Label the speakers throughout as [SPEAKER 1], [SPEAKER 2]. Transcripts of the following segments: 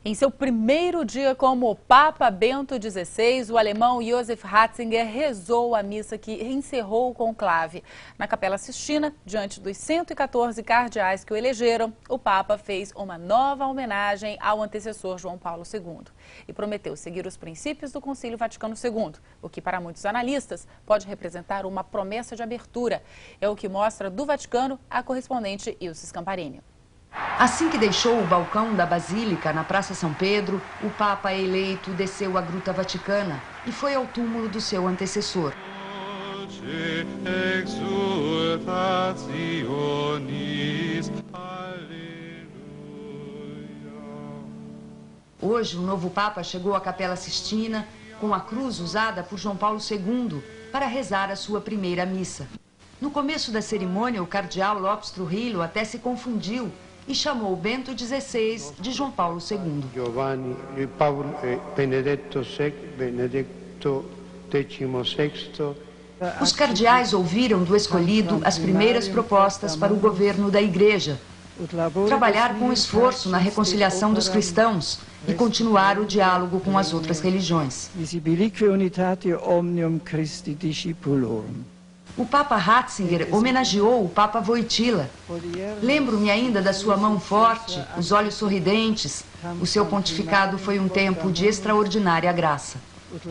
[SPEAKER 1] Em seu primeiro dia como Papa Bento XVI, o alemão Josef Ratzinger rezou a missa que encerrou o conclave. Na Capela Sistina, diante dos 114 cardeais que o elegeram, o Papa fez uma nova homenagem ao antecessor João Paulo II e prometeu seguir os princípios do Concílio Vaticano II, o que para muitos analistas pode representar uma promessa de abertura. É o que mostra do Vaticano a correspondente Ilse Scamparini.
[SPEAKER 2] Assim que deixou o balcão da Basílica, na Praça São Pedro, o Papa eleito desceu a Gruta Vaticana e foi ao túmulo do seu antecessor. Hoje, o novo Papa chegou à Capela Sistina com a cruz usada por João Paulo II para rezar a sua primeira missa. No começo da cerimônia, o cardeal Lopes Trujillo até se confundiu e chamou Bento XVI de João Paulo II.
[SPEAKER 3] Giovanni, Paulo, Benedetto XVI.
[SPEAKER 2] Os cardeais ouviram do escolhido as primeiras propostas para o governo da Igreja. Trabalhar com esforço na reconciliação dos cristãos e continuar o diálogo com as outras religiões. O Papa Ratzinger homenageou o Papa Wojtyla. Lembro-me ainda da sua mão forte, os olhos sorridentes. O seu pontificado foi um tempo de extraordinária graça.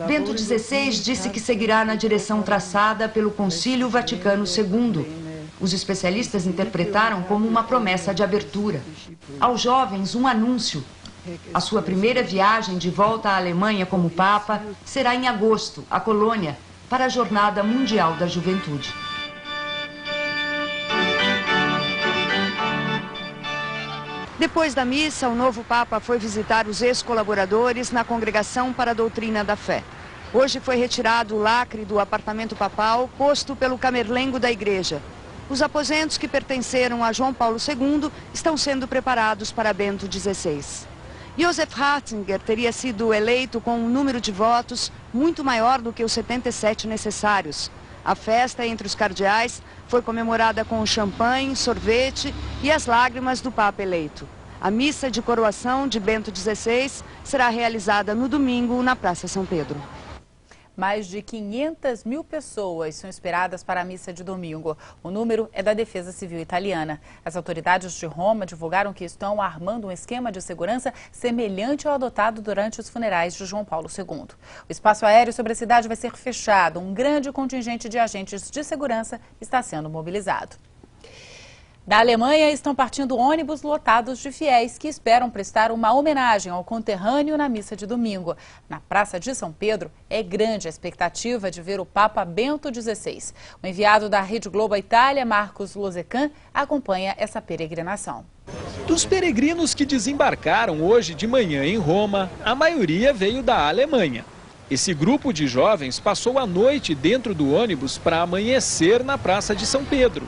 [SPEAKER 2] Bento XVI disse que seguirá na direção traçada pelo Concílio Vaticano II. Os especialistas interpretaram como uma promessa de abertura. Aos jovens, um anúncio. A sua primeira viagem de volta à Alemanha como Papa será em agosto, à Colônia, para a Jornada Mundial da Juventude. Depois da missa, o novo Papa foi visitar os ex-colaboradores na Congregação para a Doutrina da Fé. Hoje foi retirado o lacre do apartamento papal posto pelo camerlengo da igreja. Os aposentos que pertenceram a João Paulo II estão sendo preparados para Bento XVI. Josef Ratzinger teria sido eleito com um número de votos muito maior do que os 77 necessários. A festa entre os cardeais foi comemorada com champanhe, sorvete e as lágrimas do Papa eleito. A missa de coroação de Bento XVI será realizada no domingo na Praça São Pedro.
[SPEAKER 1] Mais de 500 mil pessoas são esperadas para a missa de domingo. O número é da Defesa Civil italiana. As autoridades de Roma divulgaram que estão armando um esquema de segurança semelhante ao adotado durante os funerais de João Paulo II. O espaço aéreo sobre a cidade vai ser fechado. Um grande contingente de agentes de segurança está sendo mobilizado. Da Alemanha estão partindo ônibus lotados de fiéis que esperam prestar uma homenagem ao conterrâneo na missa de domingo. Na Praça de São Pedro, é grande a expectativa de ver o Papa Bento XVI. O enviado da Rede Globo à Itália, Marcos Lozecan, acompanha essa peregrinação.
[SPEAKER 4] Dos peregrinos que desembarcaram hoje de manhã em Roma, a maioria veio da Alemanha. Esse grupo de jovens passou a noite dentro do ônibus para amanhecer na Praça de São Pedro.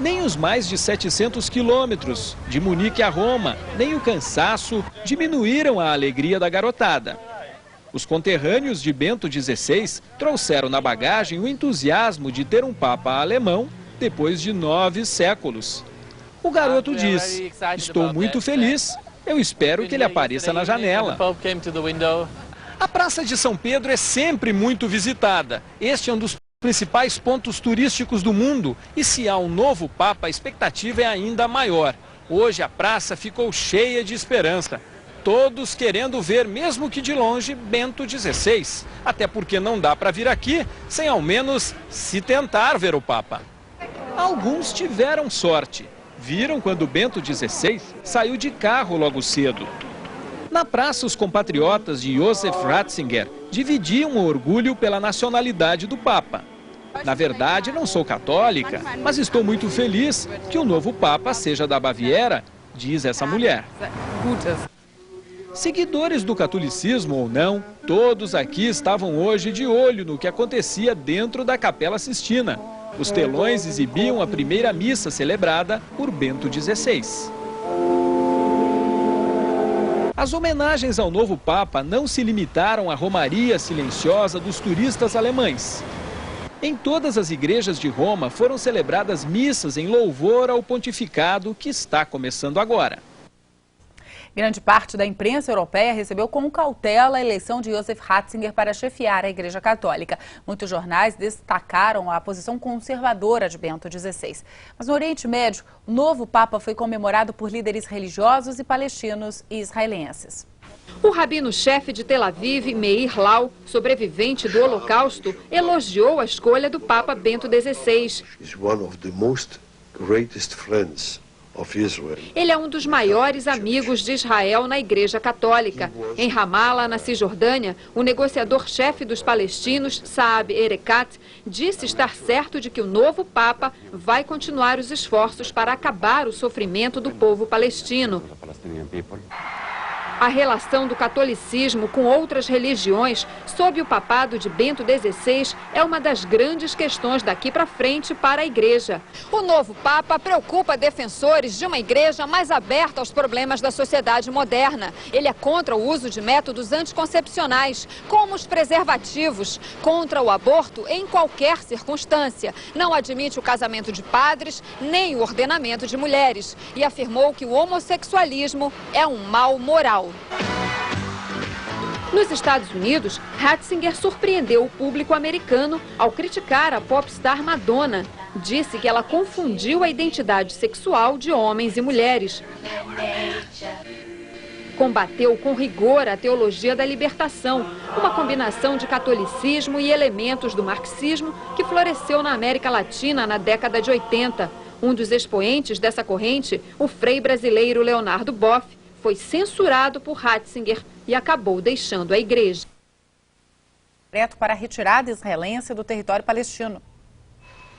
[SPEAKER 4] Nem os mais de 700 quilômetros, de Munique a Roma, nem o cansaço diminuíram a alegria da garotada. Os conterrâneos de Bento XVI trouxeram na bagagem o entusiasmo de ter um Papa alemão depois de 9 séculos. O garoto diz: "Estou muito feliz, eu espero que ele apareça na janela." A Praça de São Pedro é sempre muito visitada. Este é um dos principais pontos turísticos do mundo e se há um novo Papa, a expectativa é ainda maior. Hoje a praça ficou cheia de esperança. Todos querendo ver, mesmo que de longe, Bento XVI. Até porque não dá para vir aqui sem ao menos se tentar ver o Papa. Alguns tiveram sorte. Viram quando Bento XVI saiu de carro logo cedo. Na praça, os compatriotas de Josef Ratzinger dividiam o orgulho pela nacionalidade do Papa. Na verdade, não sou católica, mas estou muito feliz que o novo Papa seja da Baviera, diz essa mulher. Seguidores do catolicismo ou não, todos aqui estavam hoje de olho no que acontecia dentro da Capela Sistina. Os telões exibiam a primeira missa celebrada por Bento XVI. As homenagens ao novo Papa não se limitaram à romaria silenciosa dos turistas alemães. Em todas as igrejas de Roma foram celebradas missas em louvor ao pontificado que está começando agora.
[SPEAKER 1] Grande parte da imprensa europeia recebeu com cautela a eleição de Josef Ratzinger para chefiar a Igreja Católica. Muitos jornais destacaram a posição conservadora de Bento XVI. Mas no Oriente Médio, o novo Papa foi comemorado por líderes religiosos e palestinos e israelenses.
[SPEAKER 5] O rabino-chefe de Tel Aviv, Meir Lau, sobrevivente do Holocausto, elogiou a escolha do Papa Bento XVI. Ele é um dos maiores amigos de Israel na Igreja Católica. Em Ramala, na Cisjordânia, o negociador-chefe dos palestinos, Saab Erekat, disse estar certo de que o novo Papa vai continuar os esforços para acabar o sofrimento do povo palestino. A relação do catolicismo com outras religiões sob o papado de Bento XVI é uma das grandes questões daqui para frente para a Igreja. O novo Papa preocupa defensores de uma igreja mais aberta aos problemas da sociedade moderna. Ele é contra o uso de métodos anticoncepcionais, como os preservativos, contra o aborto em qualquer circunstância. Não admite o casamento de padres, nem o ordenamento de mulheres. E afirmou que o homossexualismo é um mal moral. Nos Estados Unidos, Ratzinger surpreendeu o público americano ao criticar a popstar Madonna. Disse que ela confundiu a identidade sexual de homens e mulheres. Combateu com rigor a teologia da libertação, uma combinação de catolicismo e elementos do marxismo que floresceu na América Latina na década de 80. Um dos expoentes dessa corrente, o frei brasileiro Leonardo Boff, foi censurado por Ratzinger e acabou deixando a igreja.
[SPEAKER 1] Para a retirada israelense do território palestino.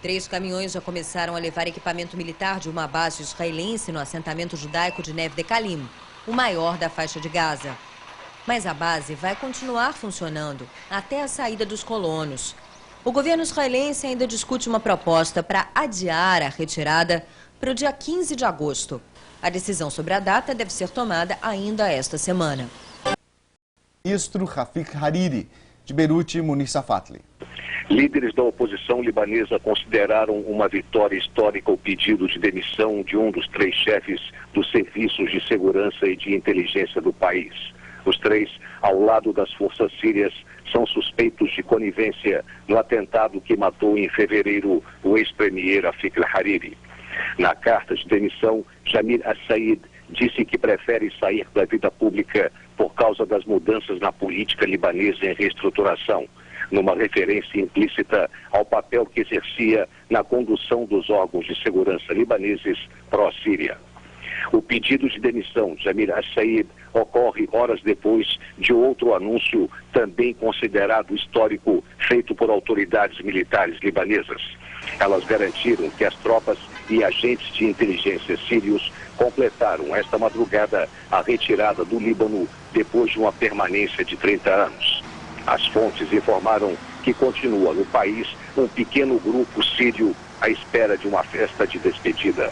[SPEAKER 6] 3 caminhões já começaram a levar equipamento militar de uma base israelense no assentamento judaico de Neve Dekalim, o maior da faixa de Gaza. Mas a base vai continuar funcionando até a saída dos colonos. O governo israelense ainda discute uma proposta para adiar a retirada para o dia 15 de agosto. A decisão sobre a data deve ser tomada ainda esta semana.
[SPEAKER 7] Ministro Rafik Hariri, de Beirute, Munir Safatli.
[SPEAKER 8] Líderes da oposição libanesa consideraram uma vitória histórica o pedido de demissão de um dos 3 chefes dos serviços de segurança e de inteligência do país. Os 3, ao lado das forças sírias, são suspeitos de conivência no atentado que matou em fevereiro o ex-premier Rafik Hariri. Na carta de demissão, Jamil Al-Said disse que prefere sair da vida pública por causa das mudanças na política libanesa em reestruturação, numa referência implícita ao papel que exercia na condução dos órgãos de segurança libaneses pró-Síria. O pedido de demissão de Jamil Al-Said ocorre horas depois de outro anúncio também considerado histórico feito por autoridades militares libanesas. Elas garantiram que as tropas e agentes de inteligência sírios completaram esta madrugada a retirada do Líbano depois de uma permanência de 30 anos. As fontes informaram que continua no país um pequeno grupo sírio à espera de uma festa de despedida.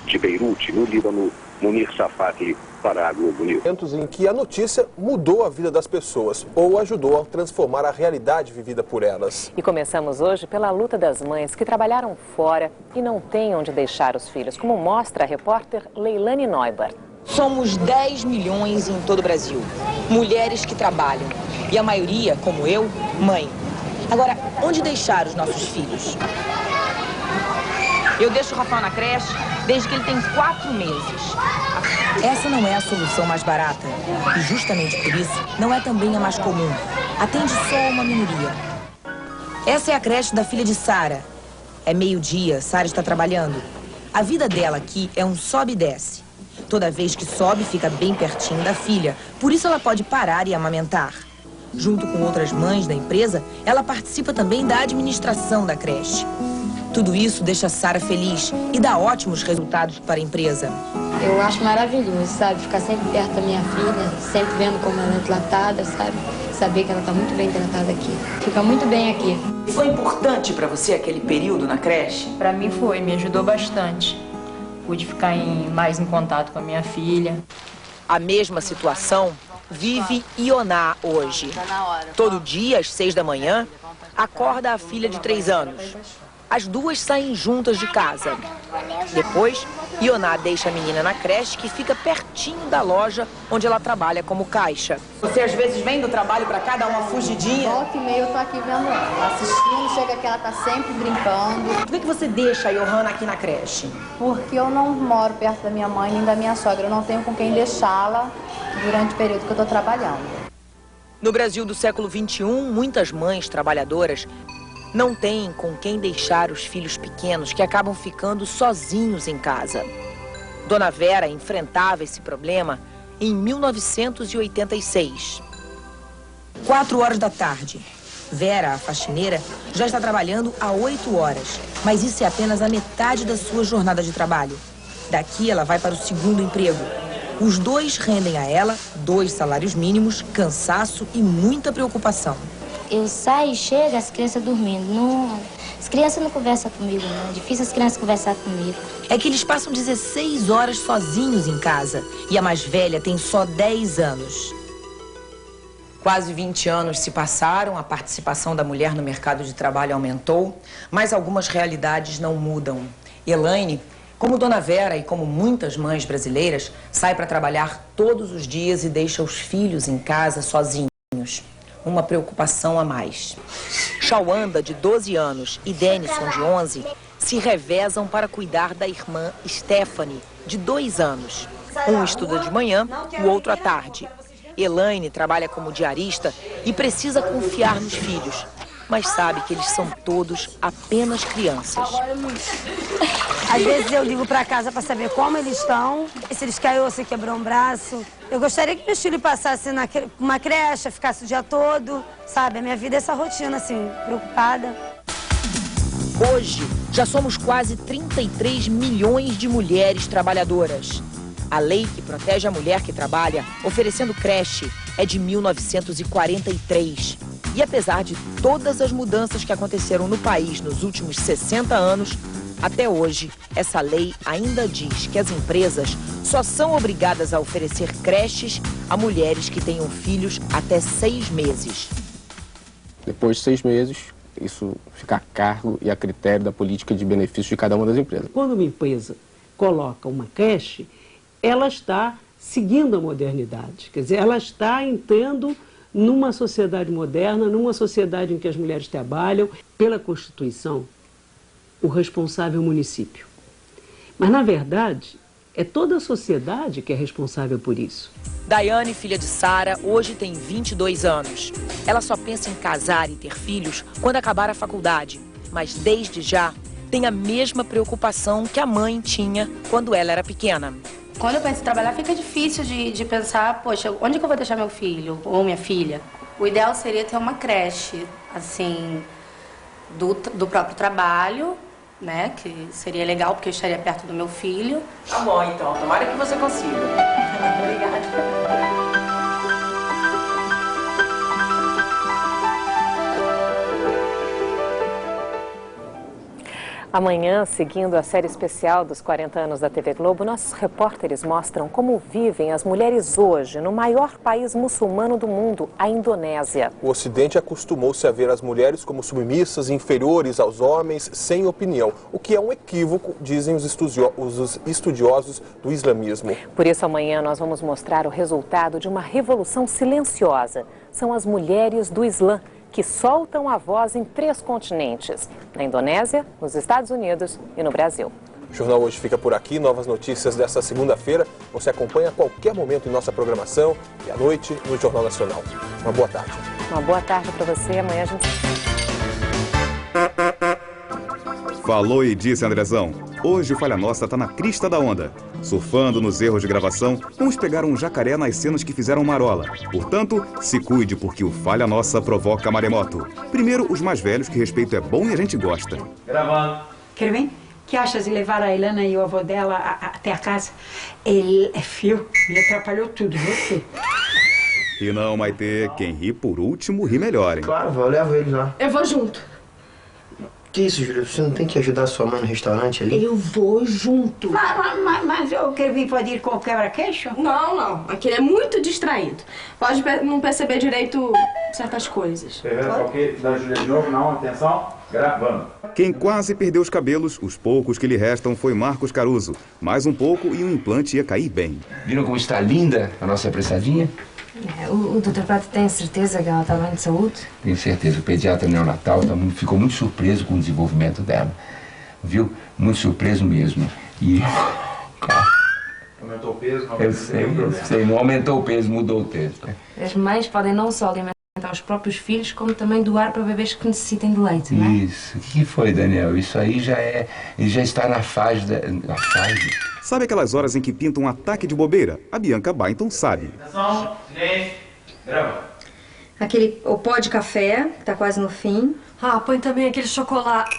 [SPEAKER 8] De Beirute, no Líbano, Munir Safatli para a Globo News.
[SPEAKER 9] Momentos em que a notícia mudou a vida das pessoas ou ajudou a transformar a realidade vivida por elas.
[SPEAKER 10] E começamos hoje pela luta das mães que trabalharam fora e não têm onde deixar os filhos, como mostra a repórter Leilane Neubert.
[SPEAKER 11] Somos 10 milhões em todo o Brasil, mulheres que trabalham e a maioria, como eu, mãe. Agora, onde deixar os nossos filhos? Eu deixo o Rafael na creche desde que ele tem 4 meses. Essa não é a solução mais barata e justamente por isso não é também a mais comum. Atende só uma minoria. Essa é a creche da filha de Sara. É meio-dia, Sara está trabalhando. A vida dela aqui é um sobe e desce. Toda vez que sobe, fica bem pertinho da filha. Por isso ela pode parar e amamentar. Junto com outras mães da empresa, ela participa também da administração da creche. Tudo isso deixa Sara feliz e dá ótimos resultados para a empresa.
[SPEAKER 12] Eu acho maravilhoso, sabe? Ficar sempre perto da minha filha, sempre vendo como ela é tratada, sabe? Saber que ela está muito bem tratada aqui. Fica muito bem aqui.
[SPEAKER 11] Foi importante para você aquele período na creche?
[SPEAKER 13] Para mim foi, me ajudou bastante. Pude ficar mais em contato com a minha filha.
[SPEAKER 11] A mesma situação vive Ioná hoje. Todo dia, às 6 da manhã, acorda a filha de 3 anos. As duas saem juntas de casa. Depois, Ioná deixa a menina na creche, que fica pertinho da loja onde ela trabalha como caixa. Você às vezes vem do trabalho para cá, dá uma fugidinha?
[SPEAKER 12] Volta e meia eu tô aqui vendo ela, assistindo, chega que ela tá sempre brincando.
[SPEAKER 11] Por que você deixa a Johanna aqui na creche?
[SPEAKER 12] Porque eu não moro perto da minha mãe nem da minha sogra, eu não tenho com quem deixá-la durante o período que eu tô trabalhando.
[SPEAKER 11] No Brasil do século XXI, muitas mães trabalhadoras não têm com quem deixar os filhos pequenos, que acabam ficando sozinhos em casa. Dona Vera enfrentava esse problema em 1986. 4 horas da tarde. Vera, a faxineira, já está trabalhando há 8 horas, mas isso é apenas a metade da sua jornada de trabalho. Daqui ela vai para o segundo emprego. Os dois rendem a ela 2 salários mínimos, cansaço e muita preocupação.
[SPEAKER 12] Eu saio e chego, as crianças dormindo. As crianças não conversam comigo, não. É difícil as crianças conversar comigo.
[SPEAKER 11] É que eles passam 16 horas sozinhos em casa e a mais velha tem só 10 anos. Quase 20 anos se passaram, a participação da mulher no mercado de trabalho aumentou, mas algumas realidades não mudam. Elaine, como Dona Vera e como muitas mães brasileiras, sai para trabalhar todos os dias e deixa os filhos em casa sozinhos. Uma preocupação a mais. Shawanda, de 12 anos, e Denison, de 11, se revezam para cuidar da irmã Stephanie, de 2 anos. Um estuda de manhã, o outro à tarde. Elaine trabalha como diarista e precisa confiar nos filhos, mas sabe que eles são todos apenas crianças.
[SPEAKER 14] Às vezes eu ligo para casa para saber como eles estão, se eles caiu ou se quebrou um braço. Eu gostaria que meu filho passasse uma creche, ficasse o dia todo, sabe? A minha vida é essa rotina, assim, preocupada.
[SPEAKER 11] Hoje, já somos quase 33 milhões de mulheres trabalhadoras. A lei que protege a mulher que trabalha, oferecendo creche, é de 1943. E apesar de todas as mudanças que aconteceram no país nos últimos 60 anos, até hoje, essa lei ainda diz que as empresas só são obrigadas a oferecer creches a mulheres que tenham filhos até 6 meses.
[SPEAKER 15] Depois de 6 meses, isso fica a cargo e a critério da política de benefício de cada uma das empresas.
[SPEAKER 16] Quando uma empresa coloca uma creche, ela está seguindo a modernidade. Quer dizer, ela está entrando numa sociedade moderna, numa sociedade em que as mulheres trabalham. Pela Constituição, o responsável é o município. Mas, na verdade, é toda a sociedade que é responsável por isso.
[SPEAKER 11] Daiane, filha de Sara, hoje tem 22 anos. Ela só pensa em casar e ter filhos quando acabar a faculdade. Mas, desde já, tem a mesma preocupação que a mãe tinha quando ela era pequena.
[SPEAKER 17] Quando eu penso em trabalhar, fica difícil de pensar, poxa, onde que eu vou deixar meu filho ou minha filha? O ideal seria ter uma creche, assim, do próprio trabalho, né? Que seria legal, porque eu estaria perto do meu filho.
[SPEAKER 11] Tá bom, então. Tomara que você consiga.
[SPEAKER 17] Obrigada.
[SPEAKER 10] Amanhã, seguindo a série especial dos 40 anos da TV Globo, nossos repórteres mostram como vivem as mulheres hoje no maior país muçulmano do mundo, a Indonésia.
[SPEAKER 9] O Ocidente acostumou-se a ver as mulheres como submissas, inferiores aos homens, sem opinião, o que é um equívoco, dizem os estudiosos do islamismo.
[SPEAKER 10] Por isso, amanhã nós vamos mostrar o resultado de uma revolução silenciosa. São as mulheres do Islã, que soltam a voz em 3 continentes, na Indonésia, nos Estados Unidos e no Brasil.
[SPEAKER 9] O Jornal Hoje fica por aqui. Novas notícias desta segunda-feira você acompanha a qualquer momento em nossa programação e à noite no Jornal Nacional. Uma boa tarde.
[SPEAKER 10] Uma boa tarde para você. Amanhã a gente...
[SPEAKER 18] Falou e disse, Andrezão. Hoje o Falha Nossa tá na crista da onda. Surfando nos erros de gravação, vamos pegar um jacaré nas cenas que fizeram marola. Portanto, se cuide, porque o Falha Nossa provoca maremoto. Primeiro, os mais velhos, que respeito é bom e a gente gosta.
[SPEAKER 19] Gravando. Quer ver? Que achas de levar a Helena e o avô dela até a casa? Ele é fio, me atrapalhou tudo, você.
[SPEAKER 18] E não, Maitê, quem ri por último, ri melhor, hein?
[SPEAKER 20] Claro, eu levo eles lá.
[SPEAKER 19] Eu vou junto.
[SPEAKER 20] Que isso, Júlia? Você não tem que ajudar sua mãe no restaurante ali?
[SPEAKER 19] Eu vou junto. Mas eu quero vir pode ir com o quebra-queixo?
[SPEAKER 17] Não. Aquele é muito distraído. Pode não perceber direito certas coisas.
[SPEAKER 21] Quer ver o quê? Da Júlia de novo? Não, atenção.
[SPEAKER 18] Gravando. Quem quase perdeu os cabelos, os poucos que lhe restam, foi Marcos Caruso. Mais um pouco e um implante ia cair bem.
[SPEAKER 21] Viram como está linda a nossa apressadinha?
[SPEAKER 12] O Dr. Prato tem certeza que ela está bem de saúde?
[SPEAKER 21] Tenho certeza. O pediatra neonatal ficou muito surpreso com o desenvolvimento dela. Viu? Muito surpreso mesmo. E...
[SPEAKER 22] Aumentou o peso?
[SPEAKER 21] Eu sei. Não aumentou o peso, mudou o peso.
[SPEAKER 12] As mães podem não só alimentar os próprios filhos, como também doar para bebês que necessitem de leite, não é?
[SPEAKER 21] Isso. O que foi, Daniel? Isso aí já está na fase da fase.
[SPEAKER 18] Sabe aquelas horas em que pinta um ataque de bobeira? A Bianca Bainton sabe.
[SPEAKER 12] O pó de café, que tá quase no fim. Põe também aquele chocolate.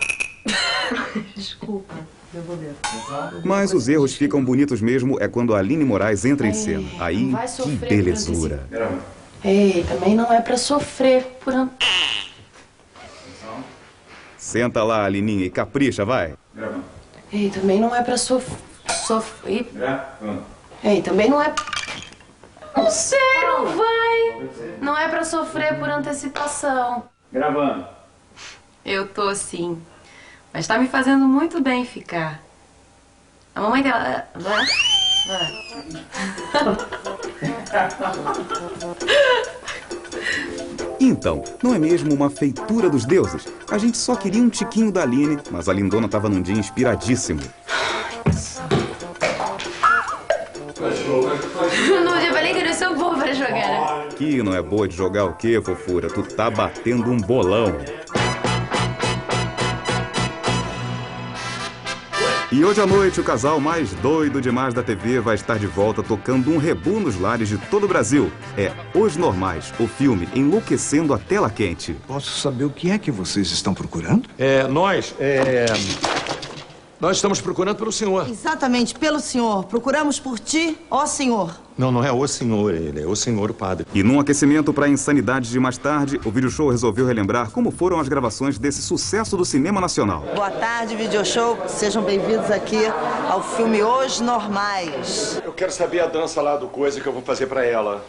[SPEAKER 12] Desculpa.
[SPEAKER 18] Mas os erros ficam bonitos mesmo é quando a Aline Moraes entra em cena. Aí, que belezura.
[SPEAKER 13] Ei, também não é pra sofrer por...
[SPEAKER 18] Senta lá, Alininha, e capricha, vai.
[SPEAKER 13] Ei, também não é pra sofrer... Ei, também não é... Não sei, não vai. Não é pra sofrer por antecipação.
[SPEAKER 22] Gravando.
[SPEAKER 13] Eu tô sim. Mas tá me fazendo muito bem ficar. A mamãe dela... Vai.
[SPEAKER 18] Então, não é mesmo uma feitura dos deuses? A gente só queria um tiquinho da Aline, mas a lindona tava num dia inspiradíssimo.
[SPEAKER 13] Não, eu falei que eu não sou boa pra jogar.
[SPEAKER 18] Que não é boa de jogar o quê, fofura? Tu tá batendo um bolão. E hoje à noite, o casal mais doido demais da TV vai estar de volta tocando um rebu nos lares de todo o Brasil. É Os Normais, o filme enlouquecendo a tela quente.
[SPEAKER 23] Posso saber o que é que vocês estão procurando?
[SPEAKER 22] Nós estamos procurando pelo senhor.
[SPEAKER 24] Exatamente, pelo senhor. Procuramos por ti, ó senhor.
[SPEAKER 23] Não é o senhor, ele é o senhor o padre.
[SPEAKER 18] E num aquecimento para a insanidade de mais tarde, o Video Show resolveu relembrar como foram as gravações desse sucesso do cinema nacional.
[SPEAKER 24] Boa tarde, Video Show. Sejam bem-vindos aqui ao filme Os Normais.
[SPEAKER 22] Eu quero saber a dança lá do coisa que eu vou fazer pra ela.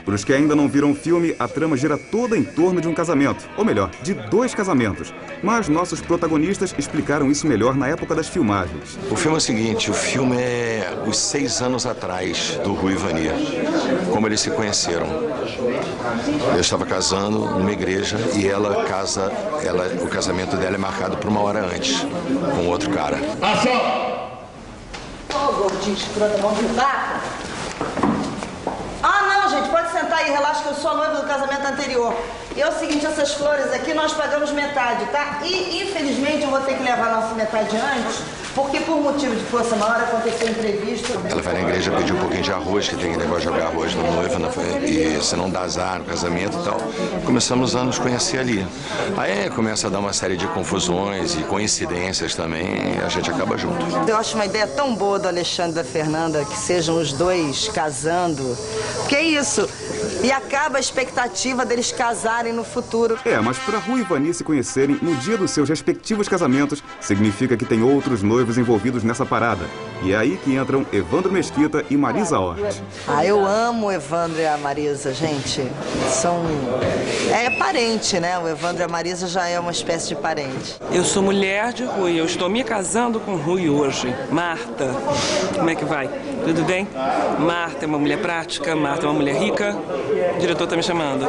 [SPEAKER 18] Para os que ainda não viram o filme, a trama gira toda em torno de um casamento. Ou melhor, de 2 casamentos. Mas nossos protagonistas explicaram isso melhor na época das filmagens.
[SPEAKER 23] O filme é o seguinte, o filme é os 6 anos atrás do Rui e Vani. Como eles se conheceram. Eu estava casando numa igreja e o casamento dela é marcado por 1 hora antes, com outro cara.
[SPEAKER 24] Ô, gordinho, escrota, mão de vaca. Gente, pode sentar aí, relaxa que eu sou a noiva do casamento anterior. E é o seguinte, essas flores aqui nós pagamos metade, tá? E infelizmente eu vou ter que levar a nossa metade antes, porque por motivo de força maior aconteceu um imprevisto.
[SPEAKER 23] Ela vai na igreja pedir um pouquinho de arroz, que tem que negócio de jogar arroz no noivo, e se não dá azar no casamento e tal. Começamos a nos conhecer ali. Aí começa a dar uma série de confusões e coincidências também, e a gente acaba junto.
[SPEAKER 24] Eu acho uma ideia tão boa do Alexandre e da Fernanda, que sejam os dois casando. Que é isso? E acaba a expectativa deles casarem no futuro.
[SPEAKER 18] Mas para Rui e Vani se conhecerem no dia dos seus respectivos casamentos, significa que tem outros noivos envolvidos nessa parada. E é aí que entram Evandro Mesquita e Marisa Hort.
[SPEAKER 24] Eu amo o Evandro e a Marisa, gente. É parente, né? O Evandro e a Marisa já é uma espécie de parente.
[SPEAKER 25] Eu sou mulher de Rui, eu estou me casando com Rui hoje. Marta, como é que vai? Tudo bem? Marta é uma mulher prática, Marta é uma mulher rica. O diretor está me chamando.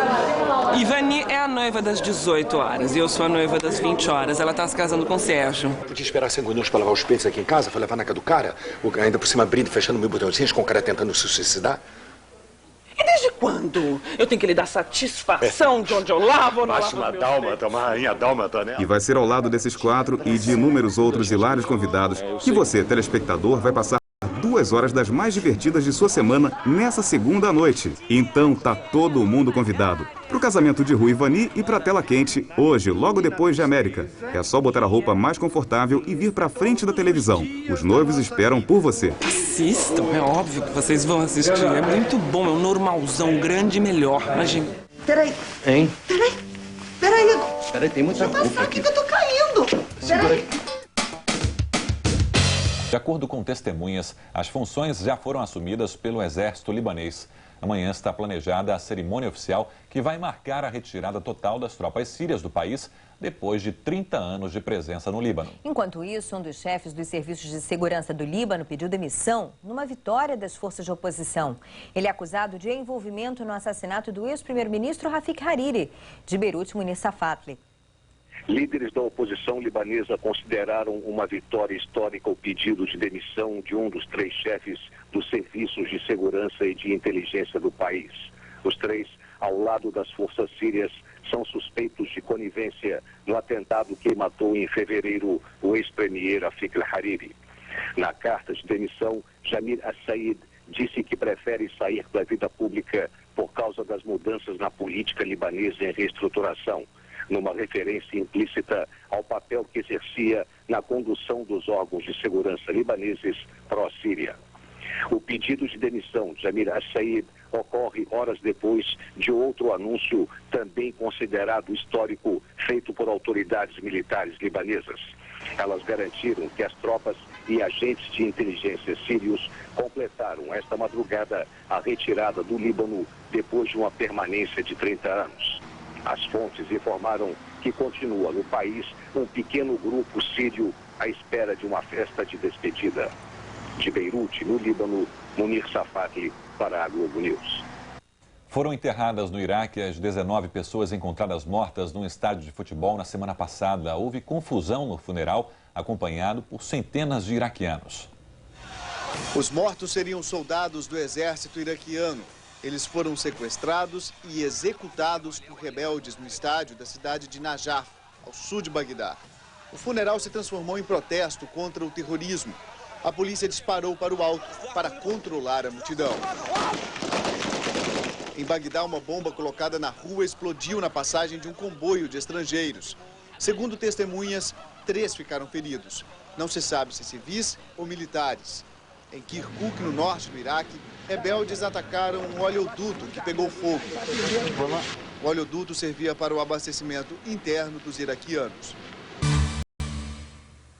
[SPEAKER 25] E Vani é a noiva das 18 horas e eu sou a noiva das 20 horas. Ela está se casando com o Sérgio.
[SPEAKER 22] Podia esperar 5 minutos para lavar os peitos aqui em casa, para levar na casa do cara, ainda por cima abrindo e fechando meu botãozinho com o cara tentando se suicidar.
[SPEAKER 25] E desde quando eu tenho que lhe dar satisfação de onde eu lavo ou não lavo?
[SPEAKER 22] Uma dálmata, uma rainha dálmata, né?
[SPEAKER 18] E vai ser ao lado desses 4 e de inúmeros outros hilários convidados que você, telespectador, vai passar 2 horas das mais divertidas de sua semana nessa segunda noite. Então tá todo mundo convidado pro casamento de Rui e Vani e pra tela quente hoje, logo depois de América. É só botar a roupa mais confortável e vir pra frente da televisão. Os noivos esperam por você.
[SPEAKER 25] Assistam, é óbvio que vocês vão assistir. É muito bom, é um normalzão, grande e melhor. Imagina.
[SPEAKER 24] Peraí.
[SPEAKER 23] Hein?
[SPEAKER 24] Peraí.
[SPEAKER 23] Peraí, tem muita roupa aqui.
[SPEAKER 24] Que eu tô caindo. Peraí.
[SPEAKER 1] De acordo com testemunhas, as funções já foram assumidas pelo exército libanês. Amanhã está planejada a cerimônia oficial que vai marcar a retirada total das tropas sírias do país depois de 30 anos de presença no Líbano.
[SPEAKER 6] Enquanto isso, um dos chefes dos serviços de segurança do Líbano pediu demissão numa vitória das forças de oposição. Ele é acusado de envolvimento no assassinato do ex-primeiro-ministro Rafik Hariri, de Beirute Munir Safatli.
[SPEAKER 8] Líderes da oposição libanesa consideraram uma vitória histórica o pedido de demissão de um dos 3 chefes dos serviços de segurança e de inteligência do país. Os 3, ao lado das forças sírias, são suspeitos de conivência no atentado que matou em fevereiro o ex-premier Rafik Hariri. Na carta de demissão, Jamil Al-Said disse que prefere sair da vida pública por causa das mudanças na política libanesa em reestruturação, numa referência implícita ao papel que exercia na condução dos órgãos de segurança libaneses pró-Síria. O pedido de demissão de Jamil Al-Said ocorre horas depois de outro anúncio também considerado histórico feito por autoridades militares libanesas. Elas garantiram que as tropas e agentes de inteligência sírios completaram esta madrugada a retirada do Líbano depois de uma permanência de 30 anos. As fontes informaram que continua no país um pequeno grupo sírio à espera de uma festa de despedida. De Beirute, no Líbano, Munir Safatli para a Globo News.
[SPEAKER 1] Foram enterradas no Iraque as 19 pessoas encontradas mortas num estádio de futebol na semana passada. Houve confusão no funeral, acompanhado por centenas de iraquianos.
[SPEAKER 7] Os mortos seriam soldados do exército iraquiano. Eles foram sequestrados e executados por rebeldes no estádio da cidade de Najaf, ao sul de Bagdá. O funeral se transformou em protesto contra o terrorismo. A polícia disparou para o alto para controlar a multidão. Em Bagdá, uma bomba colocada na rua explodiu na passagem de um comboio de estrangeiros. Segundo testemunhas, 3 ficaram feridos. Não se sabe se civis ou militares. Em Kirkuk, no norte do Iraque, rebeldes atacaram um oleoduto que pegou fogo. O oleoduto servia para o abastecimento interno dos iraquianos.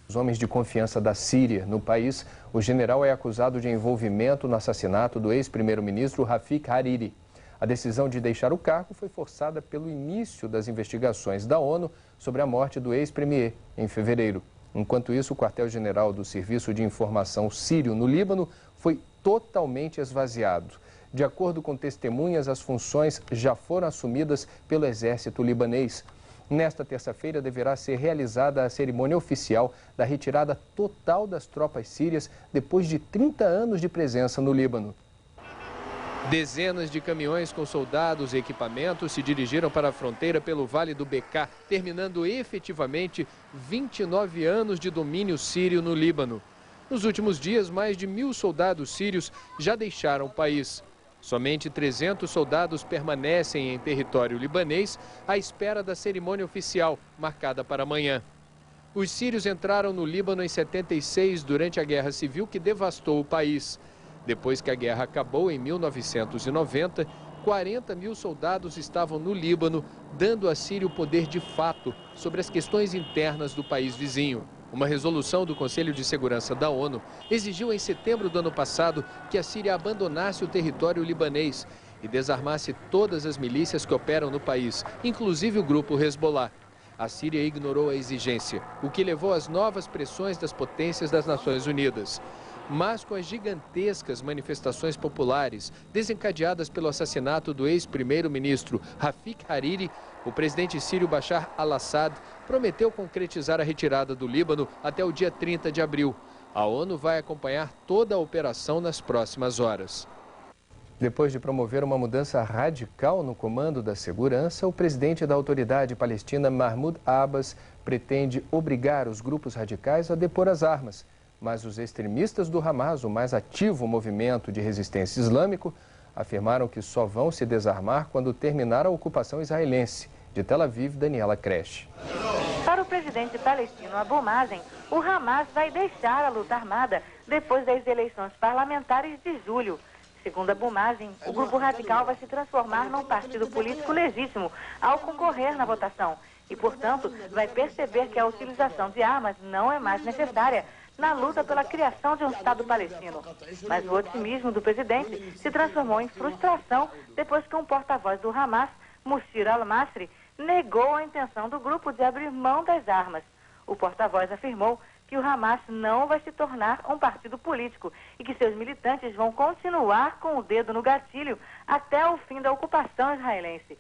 [SPEAKER 2] Os homens de confiança da Síria no país, o general é acusado de envolvimento no assassinato do ex-primeiro-ministro Rafik Hariri. A decisão de deixar o cargo foi forçada pelo início das investigações da ONU sobre a morte do ex-premier em fevereiro. Enquanto isso, o quartel-general do Serviço de Informação Sírio no Líbano foi totalmente esvaziado. De acordo com testemunhas, as funções já foram assumidas pelo exército libanês. Nesta terça-feira deverá ser realizada a cerimônia oficial da retirada total das tropas sírias depois de 30 anos de presença no Líbano.
[SPEAKER 3] Dezenas de caminhões com soldados e equipamentos se dirigiram para a fronteira pelo Vale do Bekaa, terminando efetivamente 29 anos de domínio sírio no Líbano. Nos últimos dias, mais de 1.000 soldados sírios já deixaram o país. Somente 300 soldados permanecem em território libanês à espera da cerimônia oficial, marcada para amanhã. Os sírios entraram no Líbano em 76 durante a Guerra Civil que devastou o país. Depois que a guerra acabou em 1990, 40.000 soldados estavam no Líbano, dando à Síria o poder de fato sobre as questões internas do país vizinho. Uma resolução do Conselho de Segurança da ONU exigiu em setembro do ano passado que a Síria abandonasse o território libanês e desarmasse todas as milícias que operam no país, inclusive o grupo Hezbollah. A Síria ignorou a exigência, o que levou às novas pressões das potências das Nações Unidas. Mas com as gigantescas manifestações populares desencadeadas pelo assassinato do ex-primeiro-ministro Rafik Hariri, o presidente sírio Bashar al-Assad prometeu concretizar a retirada do Líbano até o dia 30 de abril. A ONU vai acompanhar toda a operação nas próximas horas.
[SPEAKER 2] Depois de promover uma mudança radical no comando da segurança, o presidente da autoridade palestina, Mahmoud Abbas, pretende obrigar os grupos radicais a depor as armas. Mas os extremistas do Hamas, o mais ativo movimento de resistência islâmico, afirmaram que só vão se desarmar quando terminar a ocupação israelense. De Tel Aviv, Daniela Creche.
[SPEAKER 4] Para o presidente palestino Abu Mazen, o Hamas vai deixar a luta armada depois das eleições parlamentares de julho. Segundo Abu Mazen, o grupo radical vai se transformar num partido político legítimo ao concorrer na votação e, portanto, vai perceber que a utilização de armas não é mais necessária na luta pela criação de um Estado palestino. Mas o otimismo do presidente se transformou em frustração depois que um porta-voz do Hamas, Mushir al-Masri, negou a intenção do grupo de abrir mão das armas. O porta-voz afirmou que o Hamas não vai se tornar um partido político e que seus militantes vão continuar com o dedo no gatilho até o fim da ocupação israelense.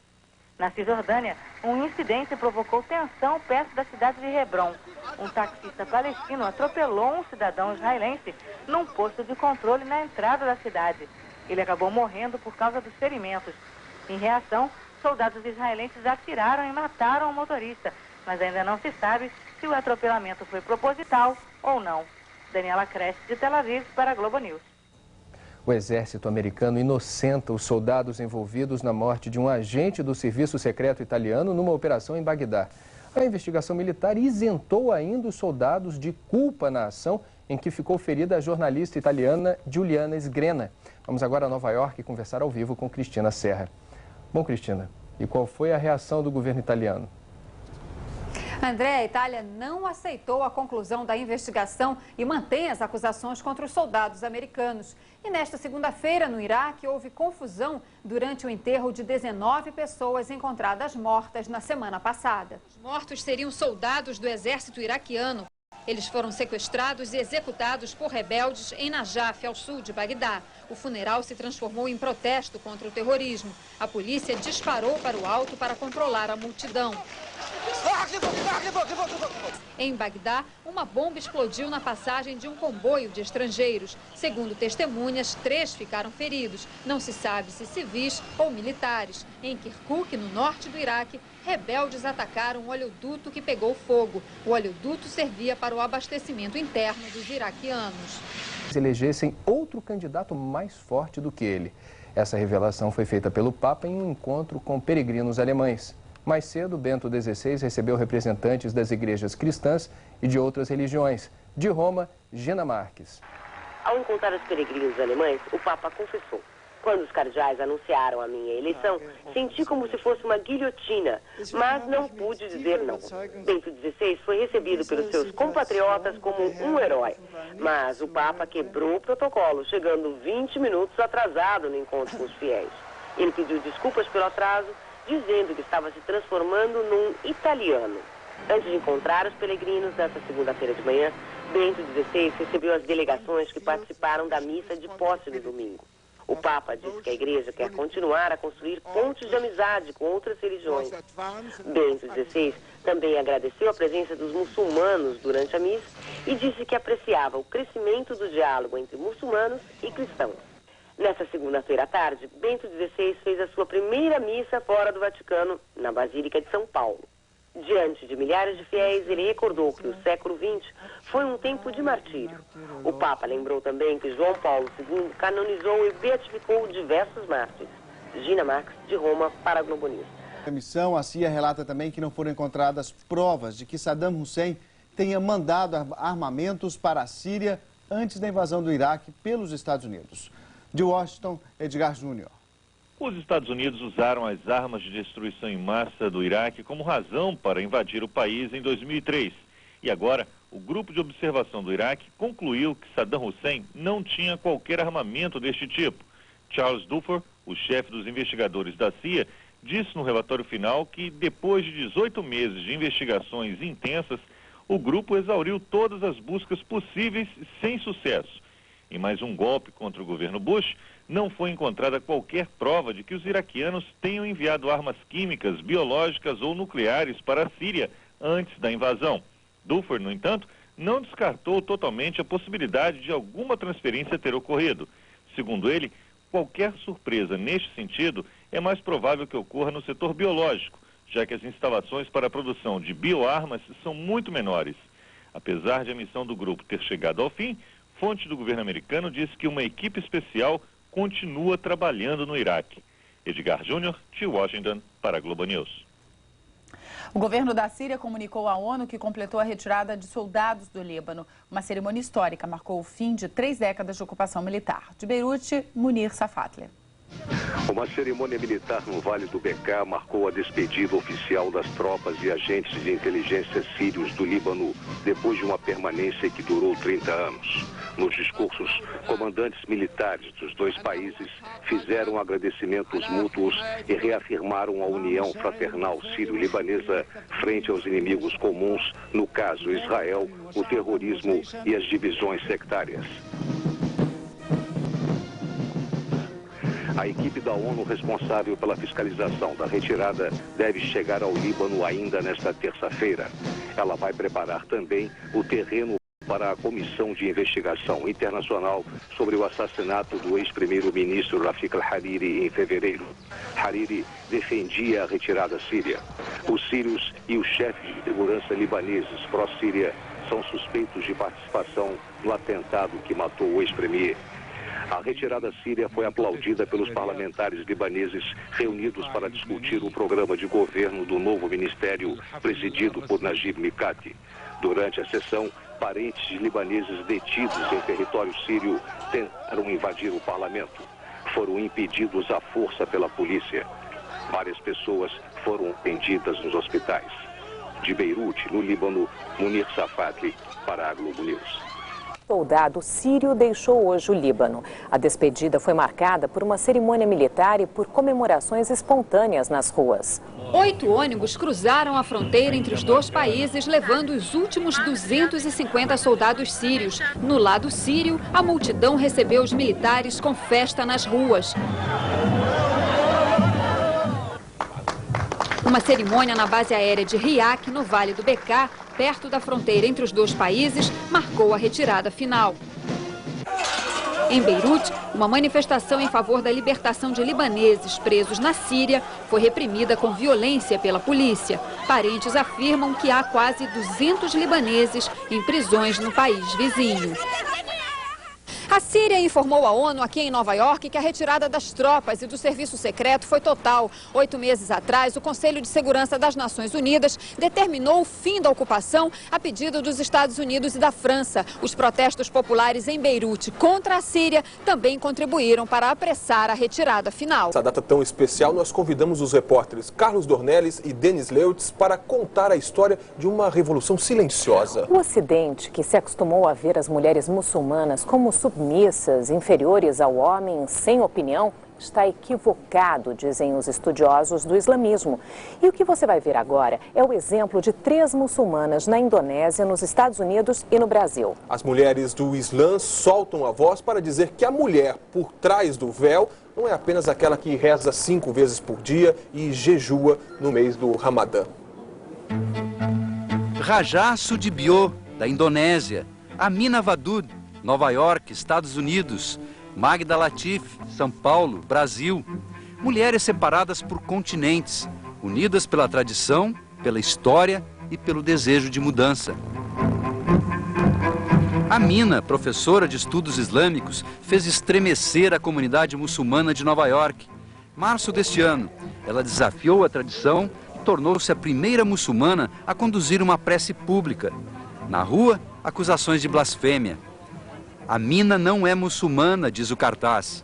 [SPEAKER 4] Na Cisjordânia, um incidente provocou tensão perto da cidade de Hebron. Um taxista palestino atropelou um cidadão israelense num posto de controle na entrada da cidade. Ele acabou morrendo por causa dos ferimentos. Em reação, soldados israelenses atiraram e mataram o motorista, mas ainda não se sabe se o atropelamento foi proposital ou não. Daniela Cresce, de Tel Aviv, para a Globo News.
[SPEAKER 2] O exército americano inocenta os soldados envolvidos na morte de um agente do serviço secreto italiano numa operação em Bagdá. A investigação militar isentou ainda os soldados de culpa na ação em que ficou ferida a jornalista italiana Giuliana Sgrena. Vamos agora a Nova York conversar ao vivo com Cristina Serra. Bom, Cristina, e qual foi a reação do governo italiano?
[SPEAKER 5] André, a Itália não aceitou a conclusão da investigação e mantém as acusações contra os soldados americanos. E nesta segunda-feira, no Iraque, houve confusão durante o enterro de 19 pessoas encontradas mortas na semana passada. Os mortos seriam soldados do exército iraquiano. Eles foram sequestrados e executados por rebeldes em Najaf, ao sul de Bagdá. O funeral se transformou em protesto contra o terrorismo. A polícia disparou para o alto para controlar a multidão. Em Bagdá, uma bomba explodiu na passagem de um comboio de estrangeiros. Segundo testemunhas, 3 ficaram feridos. Não se sabe se civis ou militares. Em Kirkuk, no norte do Iraque, rebeldes atacaram um oleoduto que pegou fogo. O oleoduto servia para o abastecimento interno dos iraquianos.
[SPEAKER 2] Elegessem outro candidato mais forte do que ele. Essa revelação foi feita pelo Papa em um encontro com peregrinos alemães. Mais cedo, Bento XVI recebeu representantes das igrejas cristãs e de outras religiões. De Roma, Gena Marques.
[SPEAKER 11] Ao encontrar os peregrinos alemães, o Papa confessou: quando os cardeais anunciaram a minha eleição, senti como se fosse uma guilhotina, mas não pude dizer não. Bento XVI foi recebido pelos seus compatriotas como um herói, mas o Papa quebrou o protocolo, chegando 20 minutos atrasado no encontro com os fiéis. Ele pediu desculpas pelo atraso, dizendo que estava se transformando num italiano. Antes de encontrar os peregrinos, nesta segunda-feira de manhã, Bento XVI recebeu as delegações que participaram da missa de posse do domingo. O Papa disse que a Igreja quer continuar a construir pontes de amizade com outras religiões. Bento XVI também agradeceu a presença dos muçulmanos durante a missa e disse que apreciava o crescimento do diálogo entre muçulmanos e cristãos. Nesta segunda-feira à tarde, Bento XVI fez a sua primeira missa fora do Vaticano, na Basílica de São Paulo. Diante de milhares de fiéis, ele recordou que o século XX foi um tempo de martírio. O Papa lembrou também que João Paulo II canonizou e beatificou diversos mártires. Gina Marques, de Roma, para a Globo News.
[SPEAKER 7] A missão, a CIA relata também que não foram encontradas provas de que Saddam Hussein tenha mandado armamentos para a Síria antes da invasão do Iraque pelos Estados Unidos. De Washington, Edgar Júnior.
[SPEAKER 14] Os Estados Unidos usaram as armas de destruição em massa do Iraque como razão para invadir o país em 2003. E agora, o Grupo de Observação do Iraque concluiu que Saddam Hussein não tinha qualquer armamento deste tipo. Charles Dufour, o chefe dos investigadores da CIA, disse no relatório final que, depois de 18 meses de investigações intensas, o grupo exauriu todas as buscas possíveis sem sucesso. Em mais um golpe contra o governo Bush, não foi encontrada qualquer prova de que os iraquianos tenham enviado armas químicas, biológicas ou nucleares para a Síria antes da invasão. Dufour, no entanto, não descartou totalmente a possibilidade de alguma transferência ter ocorrido. Segundo ele, qualquer surpresa neste sentido é mais provável que ocorra no setor biológico, já que as instalações para a produção de bioarmas são muito menores. Apesar de a missão do grupo ter chegado ao fim, fonte do governo americano disse que uma equipe especial continua trabalhando no Iraque. Edgar Júnior, de Washington, para a Globo News.
[SPEAKER 15] O governo da Síria comunicou à ONU que completou a retirada de soldados do Líbano. Uma cerimônia histórica marcou o fim de 3 décadas de ocupação militar. De Beirute, Munir Safatli.
[SPEAKER 8] Uma cerimônia militar no Vale do Bekaa marcou a despedida oficial das tropas e agentes de inteligência sírios do Líbano, depois de uma permanência que durou 30 anos. Nos discursos, comandantes militares dos dois países fizeram agradecimentos mútuos e reafirmaram a união fraternal sírio-libanesa frente aos inimigos comuns, no caso Israel, o terrorismo e as divisões sectárias. A equipe da ONU responsável pela fiscalização da retirada deve chegar ao Líbano ainda nesta terça-feira. Ela vai preparar também o terreno para a Comissão de Investigação Internacional sobre o assassinato do ex-primeiro-ministro Rafik al-Hariri em fevereiro. Hariri defendia a retirada síria. Os sírios e os chefes de segurança libaneses pró-Síria são suspeitos de participação no atentado que matou o ex-premier. A retirada síria foi aplaudida pelos parlamentares libaneses reunidos para discutir o programa de governo do novo ministério presidido por Najib Mikati. Durante a sessão, parentes de libaneses detidos em território sírio tentaram invadir o parlamento. Foram impedidos à força pela polícia. Várias pessoas foram atendidas nos hospitais. De Beirute, no Líbano, Munir Safatli, para a Globo News.
[SPEAKER 9] O soldado sírio deixou hoje o Líbano. A despedida foi marcada por uma cerimônia militar e por comemorações espontâneas nas ruas.
[SPEAKER 5] 8 ônibus cruzaram a fronteira entre os dois países, levando os últimos 250 soldados sírios. No lado sírio, a multidão recebeu os militares com festa nas ruas. Uma cerimônia na base aérea de Riak, no Vale do Bekaa, perto da fronteira entre os dois países, marcou a retirada final. Em Beirute, uma manifestação em favor da libertação de libaneses presos na Síria foi reprimida com violência pela polícia. Parentes afirmam que há quase 200 libaneses em prisões no país vizinho. A Síria informou à ONU aqui em Nova York que a retirada das tropas e do serviço secreto foi total. 8 meses atrás, o Conselho de Segurança das Nações Unidas determinou o fim da ocupação a pedido dos Estados Unidos e da França. Os protestos populares em Beirute contra a Síria também contribuíram para apressar a retirada final.
[SPEAKER 10] Nessa data tão especial, nós convidamos os repórteres Carlos Dornelles e Denis Leutz para contar a história de uma revolução silenciosa.
[SPEAKER 9] O Ocidente, que se acostumou a ver as mulheres muçulmanas como submissas, inferiores ao homem, sem opinião, está equivocado, dizem os estudiosos do islamismo. E o que você vai ver agora é o exemplo de 3 muçulmanas na Indonésia, nos Estados Unidos e no Brasil.
[SPEAKER 10] As mulheres do Islã soltam a voz para dizer que a mulher por trás do véu não é apenas aquela que reza 5 vezes por dia e jejua no mês do Ramadã.
[SPEAKER 16] Rajah Sudibyo, da Indonésia. Amina Wadud, Nova York, Estados Unidos. Magda Latif, São Paulo, Brasil. Mulheres separadas por continentes, unidas pela tradição, pela história e pelo desejo de mudança. Amina, professora de estudos islâmicos, fez estremecer a comunidade muçulmana de Nova York. Março deste ano, ela desafiou a tradição e tornou-se a primeira muçulmana a conduzir uma prece pública. Na rua, acusações de blasfêmia. Amina não é muçulmana, diz o cartaz.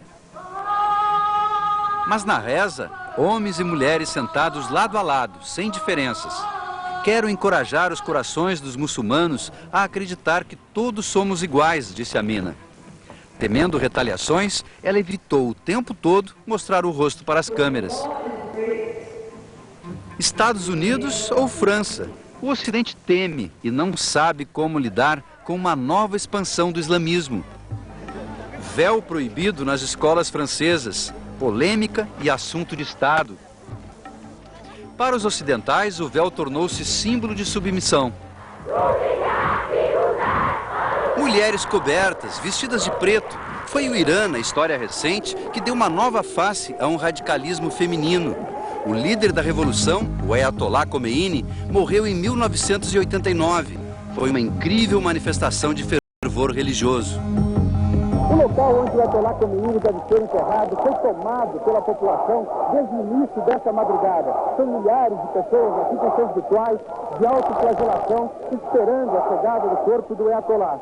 [SPEAKER 16] Mas na reza, homens e mulheres sentados lado a lado, sem diferenças. Quero encorajar os corações dos muçulmanos a acreditar que todos somos iguais, disse Amina. Temendo retaliações, ela evitou o tempo todo mostrar o rosto para as câmeras. Estados Unidos ou França? O Ocidente teme e não sabe como lidar com uma nova expansão do islamismo. Véu proibido nas escolas francesas, polêmica e assunto de Estado. Para os ocidentais, o véu tornou-se símbolo de submissão. Mulheres cobertas, vestidas de preto. Foi o Irã, na história recente, que deu uma nova face a um radicalismo feminino. O líder da revolução, o Ayatollah Khomeini, morreu em 1989. Foi uma incrível manifestação de fervor religioso.
[SPEAKER 19] O local onde o Ayatollah Khomeini deve ser enterrado foi tomado pela população desde o início dessa madrugada. São milhares de pessoas aqui com seus rituais de autoflagelação, esperando a chegada do corpo do Ayatollah.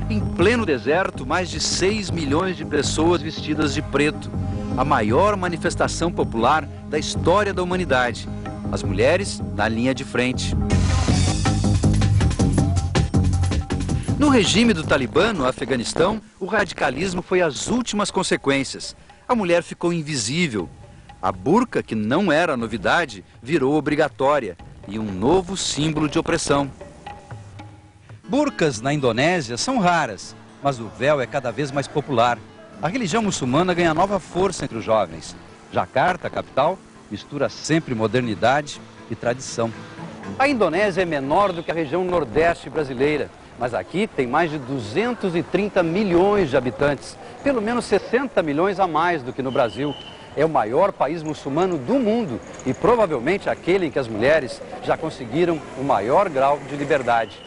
[SPEAKER 16] Em pleno deserto, mais de 6 milhões de pessoas vestidas de preto. a maior manifestação popular da história da humanidade. As mulheres na linha de frente. No regime do Talibã, no Afeganistão, o radicalismo foi as últimas consequências. A mulher ficou invisível. A burca, que não era novidade, virou obrigatória e um novo símbolo de opressão. Burcas na Indonésia são raras, mas o véu é cada vez mais popular. A religião muçulmana ganha nova força entre os jovens. Jacarta, a capital, mistura sempre modernidade e tradição. A Indonésia é menor do que a região nordeste brasileira, mas aqui tem mais de 230 milhões de habitantes, pelo menos 60 milhões a mais do que no Brasil. É o maior país muçulmano do mundo e provavelmente aquele em que as mulheres já conseguiram o maior grau de liberdade.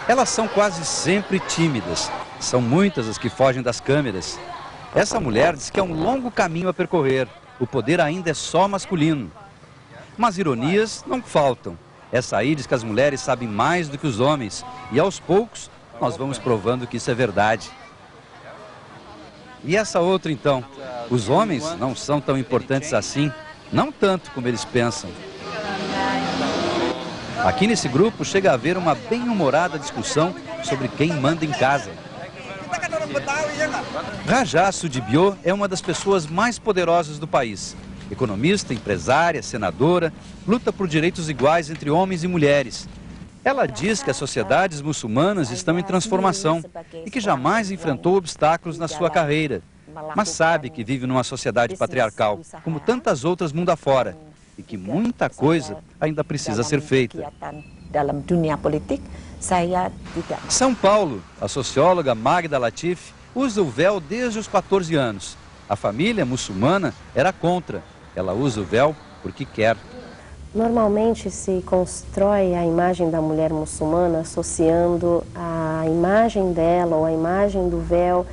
[SPEAKER 16] Elas são quase sempre tímidas. São muitas as que fogem das câmeras. Essa mulher diz que é um longo caminho a percorrer. O poder ainda é só masculino. Mas ironias não faltam. Essa aí diz que as mulheres sabem mais do que os homens. E aos poucos nós vamos provando que isso é verdade. E essa outra então? Os homens não são tão importantes assim. Não tanto como eles pensam. Aqui nesse grupo chega a haver uma bem-humorada discussão sobre quem manda em casa. Rajá Sudibyo é uma das pessoas mais poderosas do país. Economista, empresária, senadora, luta por direitos iguais entre homens e mulheres. Ela diz que as sociedades muçulmanas estão em transformação e que jamais enfrentou obstáculos na sua carreira. Mas sabe que vive numa sociedade patriarcal, como tantas outras mundo afora, e que muita coisa ainda precisa ser feita. São Paulo, a socióloga Magda Latif usa o véu desde os 14 anos. A família muçulmana era contra. Ela usa o véu porque quer.
[SPEAKER 12] Normalmente se constrói a imagem da mulher muçulmana associando a imagem dela ou a imagem do véu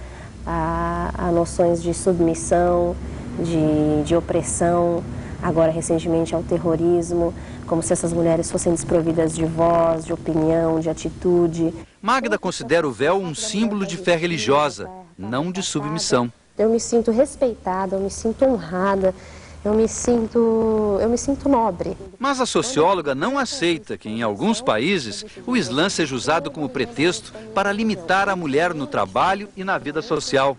[SPEAKER 12] a noções de submissão, de opressão, agora recentemente ao terrorismo, como se essas mulheres fossem desprovidas de voz, de opinião, de atitude.
[SPEAKER 16] Magda considera o véu um símbolo de fé religiosa, não de submissão.
[SPEAKER 12] Eu me sinto respeitada, eu me sinto honrada, eu me sinto nobre.
[SPEAKER 16] Mas a socióloga não aceita que em alguns países o Islã seja usado como pretexto para limitar a mulher no trabalho e na vida social.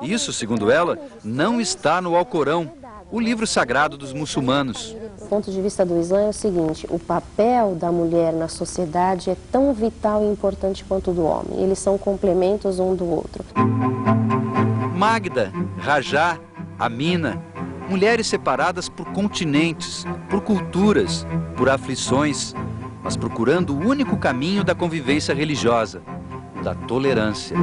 [SPEAKER 16] Isso, segundo ela, não está no Alcorão, o livro sagrado dos muçulmanos.
[SPEAKER 12] Do ponto de vista do Islã é o seguinte: o papel da mulher na sociedade é tão vital e importante quanto o do homem. Eles são complementos um do outro.
[SPEAKER 16] Magda, Rajá, Amina, mulheres separadas por continentes, por culturas, por aflições, mas procurando o único caminho da convivência religiosa, da tolerância.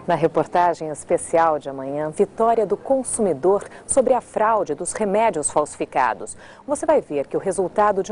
[SPEAKER 9] Na reportagem especial de amanhã, vitória do consumidor sobre a fraude dos remédios falsificados. Você vai ver que o resultado de